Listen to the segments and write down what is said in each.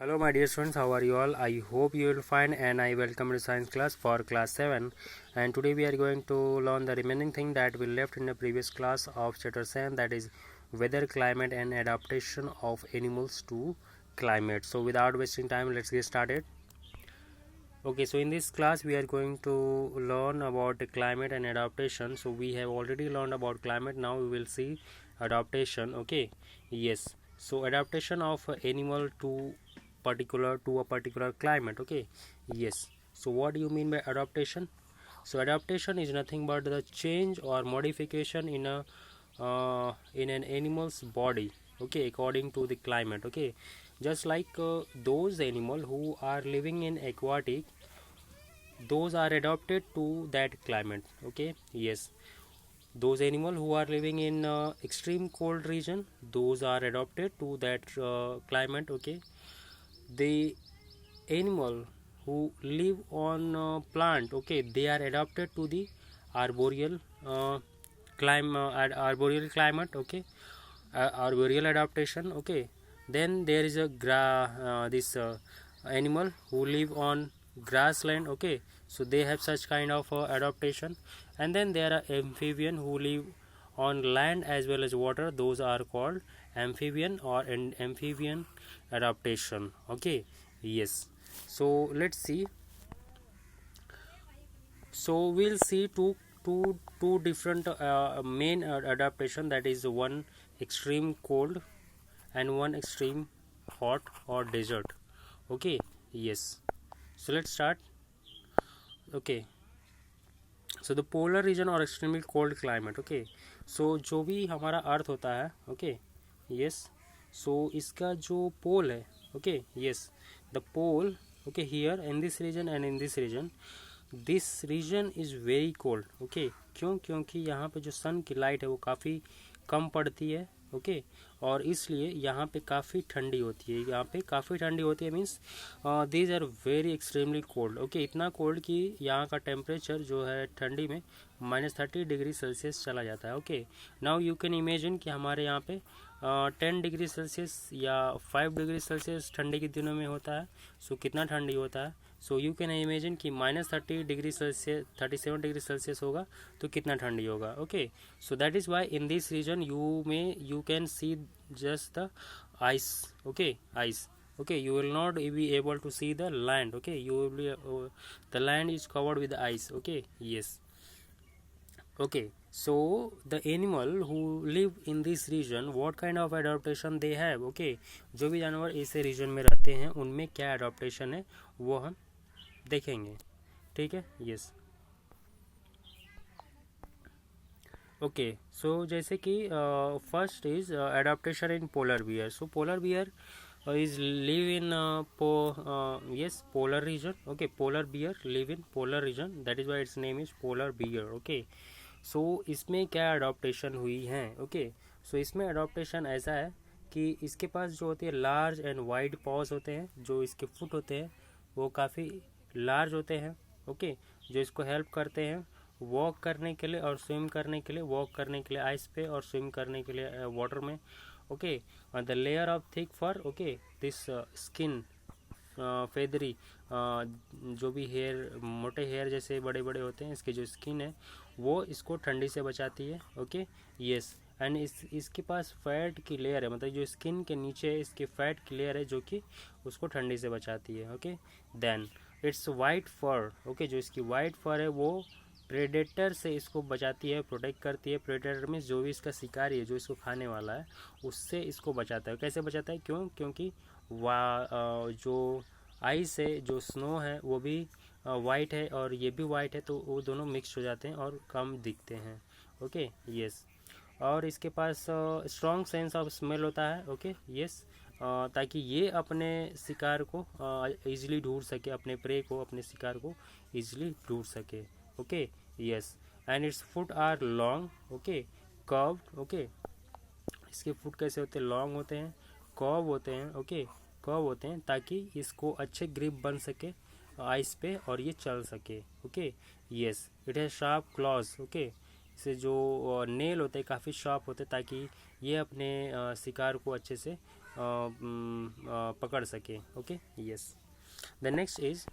Hello my dear students, how are you all? I hope you will fine and I welcome to science class for class 7, and today we are going to learn the remaining thing that we left in the previous class of chapter 7, that is weather, climate and adaptation of animals to climate. So without wasting time, let's get started. Okay, so in this class we are going to learn about the climate and adaptation. So we have already learned about climate, now we will see adaptation. Okay, yes, so adaptation of animal to a particular climate. Okay, yes, so what do you mean by adaptation? So adaptation is nothing but the change or modification in an animal's body, okay, according to the climate. Okay, just like those animal who are living in aquatic, those are adapted to that climate. Okay, yes, those animal who are living in extreme cold region, those are adapted to that climate. Okay, the animal who live on plant, okay, they are adapted to the arboreal arboreal climate. Okay, arboreal adaptation. Okay, then there is a this animal who live on grassland. Okay, so they have such kind of adaptation. And then there are amphibian who live on land as well as water, those are called amphibian or amphibian adaptation. Okay, yes, so let's see. So we'll see two different main adaptation, that is one extreme cold and one extreme hot or desert. Okay, yes, so let's start. Okay, so the polar region और extremely cold climate. Okay, सो जो भी हमारा अर्थ होता है, okay, yes, सो इसका जो pole है, okay, yes, the pole, okay, here in this region and in this region is very cold. Okay, क्यों? क्योंकि यहाँ पे जो सन की लाइट है वो काफ़ी कम पड़ती है. ओके, और इसलिए यहाँ पे काफ़ी ठंडी होती है. यहाँ पे काफ़ी ठंडी होती है means these are very extremely cold. Okay, इतना कोल्ड कि यहाँ का टेम्परेचर जो है ठंडी में -30 डिग्री सेल्सियस चला जाता है. Okay, now you can imagine कि हमारे यहाँ पे 10 डिग्री सेल्सियस या 5 डिग्री सेल्सियस ठंडी के दिनों में होता है. सो कितना ठंडी होता है? सो यू कैन इमेजिन कि -30 डिग्री सेल्सियस 37 डिग्री सेल्सियस होगा तो कितना ठंडी होगा. Okay, so that is why in this region you can see just the ice. Okay, ice. Okay, you will not be able to see the land. Okay, you will be the land is covered with ice. Okay, yes. Okay, so the animal who live in this region, what kind of adaptation they have? Okay, जो भी जानवर ऐसे reason में रहते हैं उनमें क्या adaptation है वो हम देखेंगे. ठीक है, yes. ओके, सो जैसे कि first is adaptation in polar bear. So polar bear is live in yes, polar region. Okay, polar bear live in polar region, that is why its name is polar bear. Okay, so इसमें क्या adoption हुई है? Okay, so इसमें adoption ऐसा है कि इसके पास जो होती है लार्ज एंड वाइड पॉज होते हैं, जो इसके फुट होते हैं वो काफ़ी लार्ज होते हैं. ओके, जो इसको हेल्प करते हैं वॉक करने के लिए और स्विम करने के लिए, वॉक करने के लिए आइस पे और स्विम करने के लिए वाटर में. Okay, the layer of thick fur. Okay, this skin feathery, जो भी हेयर, मोटे हेयर जैसे बड़े बड़े होते हैं, इसके जो स्किन है वो इसको ठंडी से बचाती है. ओके, यस, एंड इसके पास फैट की लेयर है, मतलब जो स्किन के नीचे इसकी फैट की लेयर है जो कि उसको ठंडी से बचाती है. Okay, then it's white fur. Okay, जो इसकी वाइट फर है वो प्रेडेटर से इसको बचाती है, प्रोटेक्ट करती है. प्रेडेटर में जो भी इसका शिकारी है, जो इसको खाने वाला है, उससे इसको बचाता है. कैसे बचाता है? क्योंकि जो आइस है, जो स्नो है वो भी वाइट है और ये भी वाइट है, तो वो दोनों मिक्स हो जाते हैं और कम दिखते हैं. ओके, यस, और इसके पास स्ट्रॉन्ग सेंस ऑफ स्मेल होता है. ओके, यस, ताकि ये अपने शिकार को ईजिली ढूंढ सके, अपने प्रे को, अपने शिकार को ईजिली ढूंढ सके. Okay, yes, and its foot are long. Okay, curved. Okay, इसके फुट कैसे होते हैं? लॉन्ग होते हैं, कर्व होते हैं. ओके, कर्व होते हैं ताकि इसको अच्छे ग्रिप बन सके आइस पे और ये चल सके. Okay, yes, it has sharp clause. Okay, इसे जो नेल होते हैं काफ़ी शार्प होते हैं ताकि ये अपने शिकार को अच्छे से पकड़ सके. Okay, yes. The next is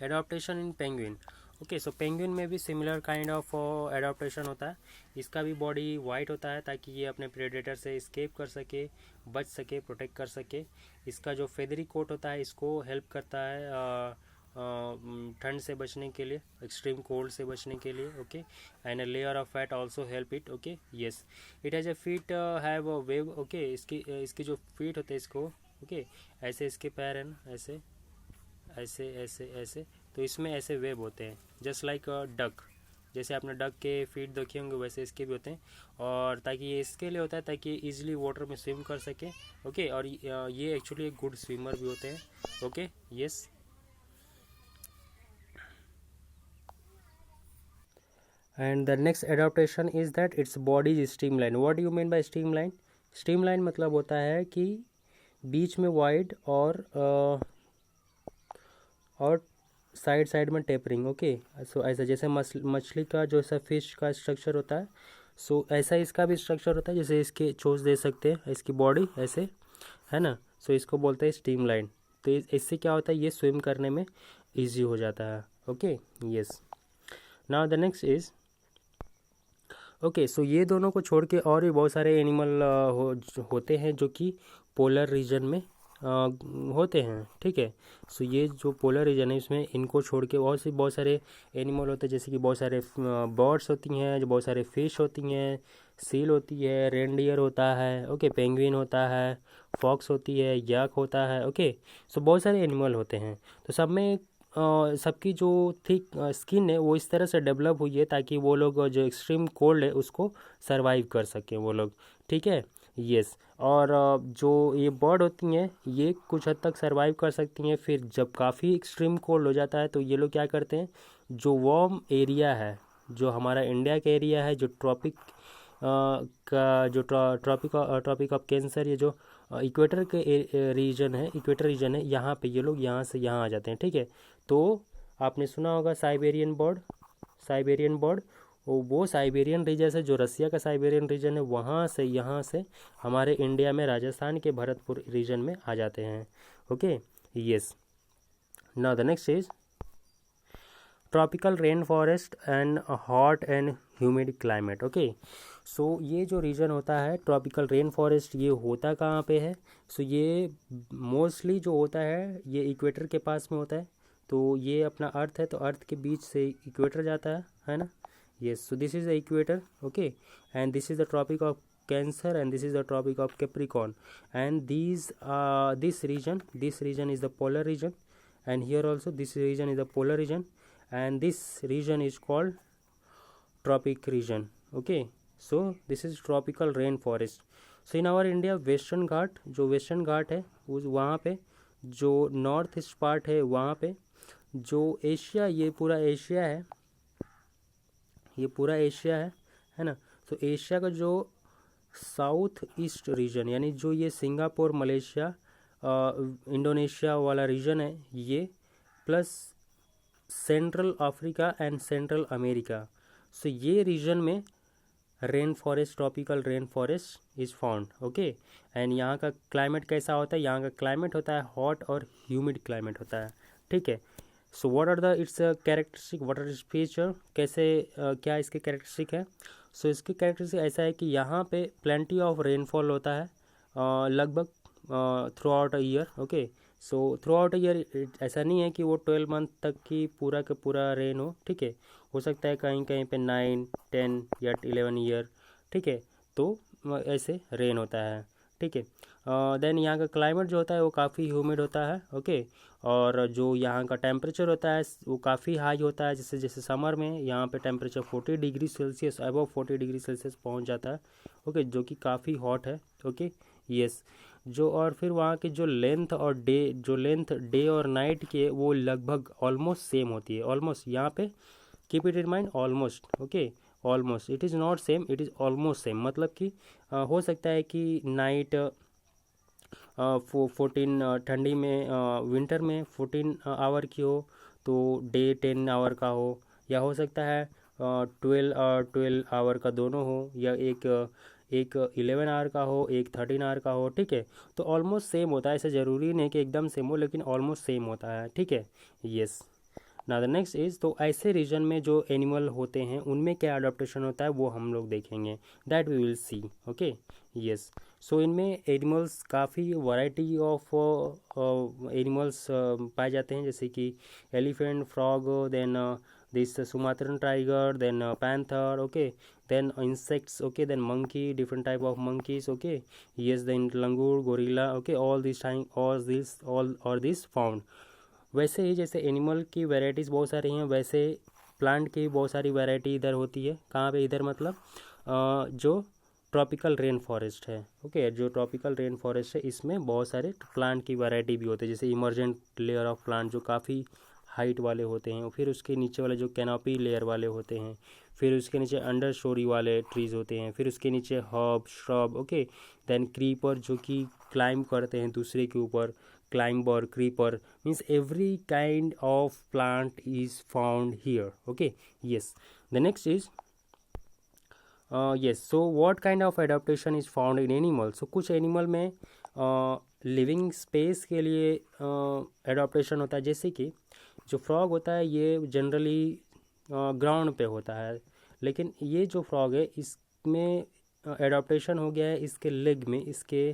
adaptation in penguin. Okay, so penguin में भी सिमिलर काइंड ऑफ एडाप्टेशन होता है. इसका भी बॉडी वाइट होता है ताकि ये अपने प्रेडेटर से स्केप कर सके, बच सके, प्रोटेक्ट कर सके. इसका जो फेदरी कोट होता है इसको हेल्प करता है ठंड से बचने के लिए, एक्सट्रीम कोल्ड से बचने के लिए. Okay, and a layer of fat also help it. Okay, yes. It has a feet have a wave. Okay, इसकी जो फीट होते हैं इसको, ओके, ऐसे इसके पैर हैं ना, ऐसे ऐसे ऐसे ऐसे, तो इसमें ऐसे वेब होते हैं जस्ट लाइक डक. जैसे आपने डक के फीट देखे होंगे वैसे इसके भी होते हैं. और ताकि ये इसके लिए होता है ताकि ये ईजिली वाटर में स्विम कर सके. ओके, और ये एक्चुअली एक गुड स्विमर भी होते हैं. Okay, yes. And the next adaptation is that its body is streamline. What you mean by streamline? Streamline मतलब होता है कि बीच में वाइड और साइड साइड में टेपरिंग. ओके, सो ऐसा जैसे मछली का जो ऐसा फिश का स्ट्रक्चर होता है, सो ऐसा इसका भी स्ट्रक्चर होता है. जैसे इसके चोंच दे सकते हैं, इसकी बॉडी ऐसे है ना. सो इसको बोलते हैं स्ट्रीमलाइन. तो इससे क्या होता है, ये स्विम करने में इजी हो जाता है. Okay, yes. Now the next is, okay, so ये दोनों को छोड़ के और भी बहुत सारे एनिमल होते हैं जो कि पोलर रीजन में होते हैं. ठीक है, सो ये जो पोलर रीजन है इसमें इनको छोड़ के और से बहुत सारे एनिमल होते हैं. जैसे कि बहुत सारे बर्ड्स होती हैं, जो बहुत सारे फिश होती हैं, सील होती है, रेनडियर होता है. ओके, पेंगुइन होता है, फॉक्स होती है, याक होता है. ओके, सो बहुत सारे एनिमल होते हैं. तो सब में सबकी जो थिक स्किन है वो इस तरह से डेवलप हुई है ताकि वो लोग जो एक्सट्रीम कोल्ड है उसको सरवाइव कर सकें वो लोग. ठीक है, यस. और जो ये बर्ड होती हैं ये कुछ हद तक सरवाइव कर सकती हैं. फिर जब काफ़ी एक्सट्रीम कोल्ड हो जाता है तो ये लोग क्या करते हैं, जो वार्म एरिया है, जो हमारा इंडिया का एरिया है, जो ट्रॉपिक का जो ट्रॉपिक ऑफ कैंसर, ये जो इक्वेटर के रीजन है, इक्वेटर रीजन है, यहाँ पे ये लोग यहाँ से यहाँ आ जाते हैं. ठीक है, तो आपने सुना होगा साइबेरियन बर्ड. साइबेरियन बर्ड वो साइबेरियन रीजन से, जो रसिया का साइबेरियन रीजन है, वहाँ से यहाँ से हमारे इंडिया में राजस्थान के भरतपुर रीजन में आ जाते हैं. Okay, yes. Now the next is tropical rain forest and hot and humid climate. Okay, so ये जो रीजन होता है ट्रॉपिकल रेन फॉरेस्ट, ये होता कहाँ पे है? सो ये मोस्टली जो होता है ये इक्वेटर के पास में होता है. तो ये अपना अर्थ है, तो अर्थ के बीच से इक्वेटर जाता है ना. yes, so this is the equator. Okay, and this is the tropic of Cancer and this is the tropic of Capricorn, and this region is the polar region, and here also this region is the polar region, and this region is called tropic region. Okay, so this is tropical rain forest. So in our India western Ghat, जो western घाट है उस वहाँ पे, जो north east part है वहाँ पे, जो एशिया, ये पूरा एशिया है, ये पूरा एशिया है ना. तो एशिया का जो साउथ ईस्ट रीजन, यानी जो ये सिंगापुर, मलेशिया, इंडोनेशिया वाला रीजन है, ये plus central Africa and central America, so ये रीजन में rain forest, tropical rain forest is found. Okay, and यहाँ का क्लाइमेट कैसा होता है? यहाँ का क्लाइमेट होता है हॉट और ह्यूमिड क्लाइमेट होता है. ठीक है, so what are the its characteristic, what are its feature, कैसे क्या इसके कैरेक्टरिस्टिक है? सो इसकी कैरेक्टरिस्टिक ऐसा है कि यहाँ पे प्लेंटी ऑफ रेनफॉल होता है लगभग through out a year. Okay, so through out a year ऐसा नहीं है कि वो 12 मंथ तक की पूरा का पूरा रेन हो. ठीक है, हो सकता है कहीं कहीं पे 9, 10 या 11 ईयर. ठीक है, तो ऐसे रेन होता है. ठीक है, देन यहाँ का क्लाइमेट जो होता है वो काफ़ी ह्यूमिड होता है. ओके, और जो यहाँ का टेम्परेचर होता है वो काफ़ी हाई होता है. जैसे जैसे समर में यहाँ पे temperature 40 degree Celsius, above 40 degree Celsius पहुँच जाता है. ओके, जो कि काफ़ी हॉट है. Okay, yes. जो और फिर वहाँ की जो लेंथ डे और नाइट की है वो लगभग ऑलमोस्ट सेम होती है. ऑलमोस्ट, यहाँ पे keep it in mind, almost. Okay, almost, it is not same, it is almost same. मतलब कि हो सकता है कि नाइट 14 ठंडी में, विंटर में 14 आवर की हो तो डे 10 आवर का हो, या हो सकता है 12 आवर का दोनों हो, या एक 11 आवर का हो, एक 13 आवर का हो, ठीक है। तो ऑलमोस्ट सेम होता है, ऐसा ज़रूरी नहीं कि एकदम सेम हो, लेकिन ऑलमोस्ट सेम होता है, ठीक है। Yes. Now the next is, तो ऐसे रीजन में जो एनिमल होते हैं उनमें क्या अडोप्टेशन होता है वो हम लोग देखेंगे, that we will see, okay. Yes. So इनमें एनिमल्स काफ़ी वैरायटी ऑफ एनिमल्स पाए जाते हैं, जैसे कि elephant, frog, then this Sumatran tiger, then panther, okay, then insects, okay, then monkey, different type of monkeys, okay, yes, then langur, gorilla, okay, all these found। वैसे ही जैसे animal की varieties बहुत सारी हैं, वैसे प्लांट की बहुत सारी वैरायटी इधर होती है। कहाँ पे? इधर मतलब जो ट्रॉपिकल रेन फॉरेस्ट है, ओके, जो ट्रॉपिकल रेन फॉरेस्ट है इसमें बहुत सारे प्लांट की वैरायटी भी होती है, जैसे इमर्जेंट लेयर ऑफ प्लांट जो काफ़ी हाइट वाले होते हैं, फिर उसके नीचे वाले जो कैनोपी लेयर वाले होते हैं, फिर उसके नीचे अंडर स्टोरी वाले ट्रीज़ होते हैं, फिर उसके नीचे herb, shrub, okay, then creeper जो कि क्लाइंब करते हैं दूसरे के ऊपर, climber, creeper, means every kind of plant is found here, okay, yes। The next is yes, so what kind of adaptation is found in animal? So कुछ animal में living space के लिए एडाप्टेशन होता है, जैसे कि जो फ्रॉग होता है ये जनरली ग्राउंड पे होता है, लेकिन ये जो फ्रॉग है इसमें एडाप्टेशन हो गया है इसके लेग में, इसके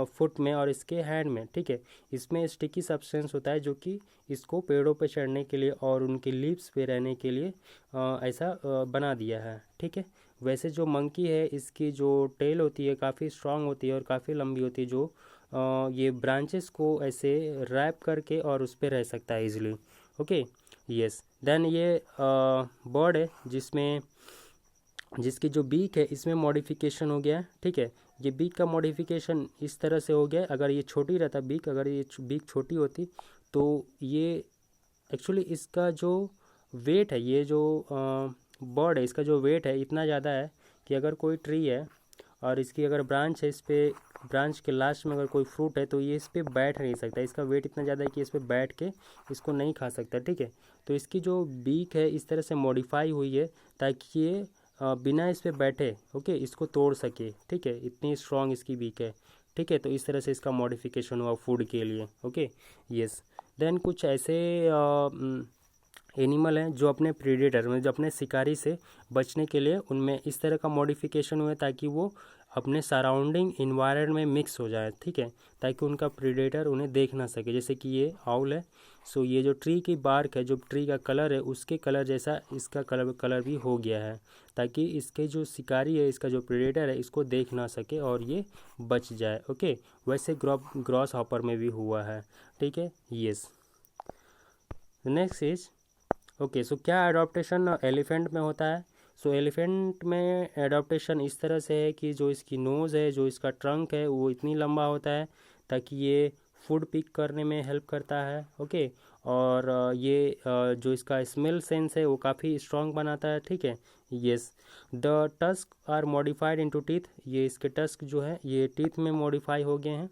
फुट में और इसके हैंड में, ठीक है। इसमें स्टिकी सब्सटेंस होता है जो कि इसको पेड़ों पे चढ़ने के लिए और उनके लीव्स पे रहने के लिए ऐसा बना दिया है, ठीक है। वैसे जो मंकी है इसकी जो टेल होती है काफ़ी स्ट्रांग होती है और काफ़ी लंबी होती है, जो ये ब्रांचेस को ऐसे रैप करके और उस पर रह सकता है इजीली, ओके, यस। देन ये बर्ड है जिसकी जो बीक है इसमें मॉडिफिकेशन हो गया है, ठीक है। ये बीक का मॉडिफिकेशन इस तरह से हो गया है, अगर ये छोटी रहता बीक, अगर ये बीक छोटी होती तो ये एक्चुअली इसका जो वेट है, ये जो बर्ड है इसका जो वेट है इतना ज़्यादा है कि अगर कोई ट्री है और इसकी अगर ब्रांच है, इस पर ब्रांच के लास्ट में अगर कोई फ्रूट है तो ये इस पर बैठ नहीं सकता, इसका वेट इतना ज़्यादा है कि इस पर बैठ के इसको नहीं खा सकता, ठीक है। तो इसकी जो बीक है इस तरह से मॉडिफाई हुई है ताकि ये बिना इस पर बैठे, ओके, इसको तोड़ सके, ठीक है, इतनी स्ट्रॉन्ग इसकी बीक है, ठीक है। तो इस तरह से इसका मॉडिफिकेशन हुआ फूड के लिए, ओके, यस। देन कुछ ऐसे एनिमल हैं जो अपने प्रीडेटर में, जो अपने शिकारी से बचने के लिए उनमें इस तरह का मॉडिफिकेशन हुआ ताकि वो अपने सराउंडिंग इन्वायरमेंट में मिक्स हो जाए, ठीक है, ताकि उनका प्रीडेटर उन्हें देख ना सके। जैसे कि ये आउल है, सो ये जो ट्री की बार्क है, जो ट्री का कलर है उसके कलर जैसा इसका कलर भी हो गया है, ताकि इसके जो शिकारी है, इसका जो प्रीडेटर है, इसको देख ना सके और ये बच जाए, ओके। वैसे ग्रॉस हॉपर में भी हुआ है, ठीक है, यस। नेक्स्ट इज, ओके, सो क्या एडॉप्टेशन एलिफेंट में होता है? सो एलिफेंट में एडॉप्टेशन इस तरह से है कि जो इसकी नोज़ है, जो इसका ट्रंक है वो इतनी लंबा होता है ताकि ये फूड पिक करने में हेल्प करता है, ओके। और ये जो इसका स्मेल सेंस है वो काफ़ी स्ट्रॉन्ग बनाता है, ठीक है, yes. The tusk are modified into teeth, ये इसके टस्क जो है ये टीथ में मॉडिफाई हो गए हैं।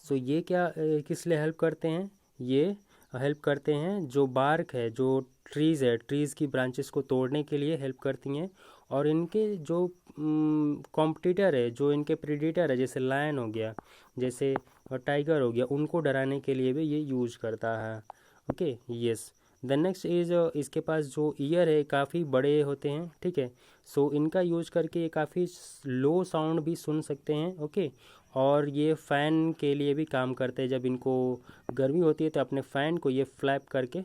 सो ये क्या किस लिए हेल्प करते हैं? ये हेल्प करते हैं जो बार्क है, जो ट्रीज़ है, ट्रीज़ की ब्रांचेस को तोड़ने के लिए हेल्प करती हैं। और इनके जो कॉम्पिटिटर है, जो इनके प्रीडेटर है, जैसे लायन हो गया, जैसे टाइगर हो गया, उनको डराने के लिए भी ये यूज करता है, okay, yes. The next is, इसके पास जो ईयर है काफ़ी बड़े होते हैं, ठीक है। सो इनका यूज करके ये काफ़ी लो साउंड भी सुन सकते हैं, ओके। और ये फ़ैन के लिए भी काम करते हैं, जब इनको गर्मी होती है तो अपने फ़ैन को ये फ्लैप करके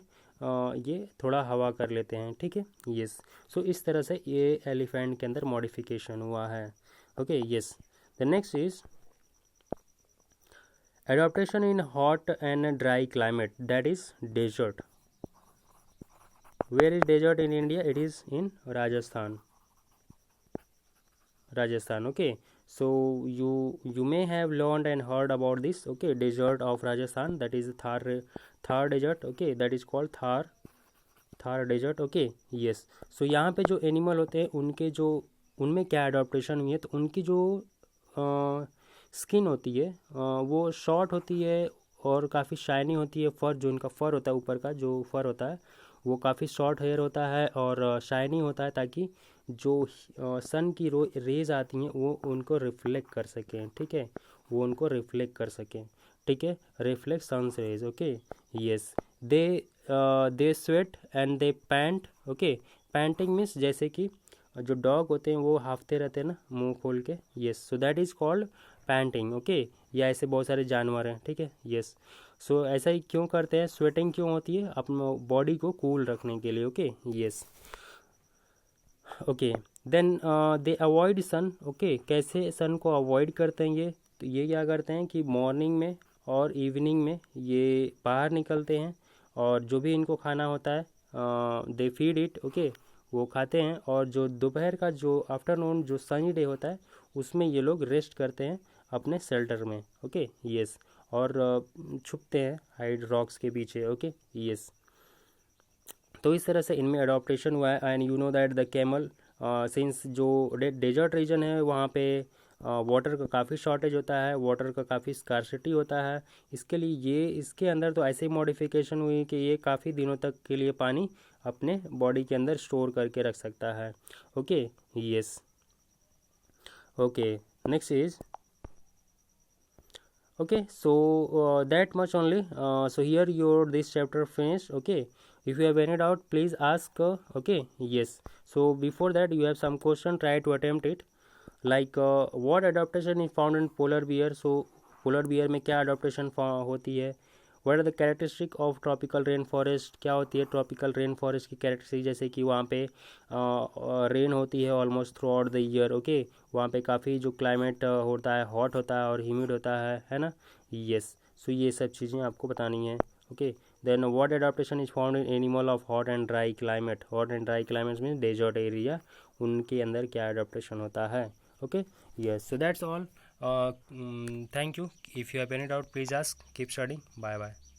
ये थोड़ा हवा कर लेते हैं, ठीक है, यस। सो इस तरह से ये एलिफेंट के अंदर मॉडिफिकेशन हुआ है, okay, yes. The next is adaptation in hot and dry climate, that is desert. Where is desert in India? It is in Rajasthan, okay. So you may have learned and heard about this, okay, desert of Rajasthan, that is Thar desert, okay, that is called Thar desert, okay, yes। So यहाँ पे जो animal होते हैं उनमें क्या adaptation हुई है, तो उनकी जो स्किन होती है वो शॉर्ट होती है और काफ़ी शाइनी होती है। फर, जो उनका फर होता है, ऊपर का जो फर होता है वो काफ़ी शॉर्ट हेयर होता है और शाइनी होता है, ताकि जो सन की रेज आती हैं वो उनको रिफ्लेक्ट कर सकें, ठीक है, वो उनको रिफ्लेक्ट कर सकें, ठीक है, reflect sun's rays, okay. Yes, they sweat and they pant, okay. Panting means जैसे कि जो डॉग होते हैं वो हाफते रहते हैं ना मुंह खोल के, yes, so that is called painting, okay. या ऐसे बहुत सारे जानवर हैं, ठीक है, यस। सो ऐसा ही क्यों करते हैं, स्वेटिंग क्यों होती है, अपने बॉडी को कूल रखने के लिए, okay, yes, okay. Then they avoid sun, okay. कैसे सन को अवॉइड करते हैं ये, तो ये क्या करते हैं कि मॉर्निंग में और इवनिंग में ये बाहर निकलते हैं और जो भी इनको खाना होता है दे फीड इट, ओके, वो खाते हैं। और जो दोपहर का जो आफ्टरनून जो सनी डे होता है उसमें ये लोग रेस्ट करते हैं अपने शेल्टर में, ओके, यस। और छुपते हैं हाइड रॉक्स के पीछे, ओके, यस। तो इस तरह से इनमें अडॉप्टेशन हुआ है। And you know that the camel, since जो डेजर्ट रीजन है वहाँ पे वाटर का काफ़ी शॉर्टेज होता है, वाटर का काफ़ी स्कार्सिटी होता है, इसके लिए ये इसके अंदर तो ऐसे मॉडिफिकेशन हुई कि ये काफ़ी दिनों तक के लिए पानी अपने बॉडी के अंदर स्टोर करके रख सकता है, okay, yes, okay. Next is, okay, so that much only, so here your this chapter finished, okay. If you have any doubt please ask, okay, yes. So before that you have some question, try to attempt it, like what adaptation is found in polar bear, so polar bear में क्या adaptation होती है, what are the characteristic of tropical rain forest, क्या होती है tropical rain forest की characteristic, जैसे कि वहाँ पे रेन होती है almost throughout the year, okay. वहाँ पे काफ़ी जो क्लाइमेट होता है हॉट होता है और ह्यूमिड होता है ना, यस। सो ये सब चीज़ें आपको बतानी है, okay. Then what adaptation is found in animal of hot and dry climate, hot and dry climate mean desert area, उनके अंदर क्या एडाप्टेशन होता है, okay, yes. So that's all, thank you. If you have any doubt please ask, keep studying, bye bye.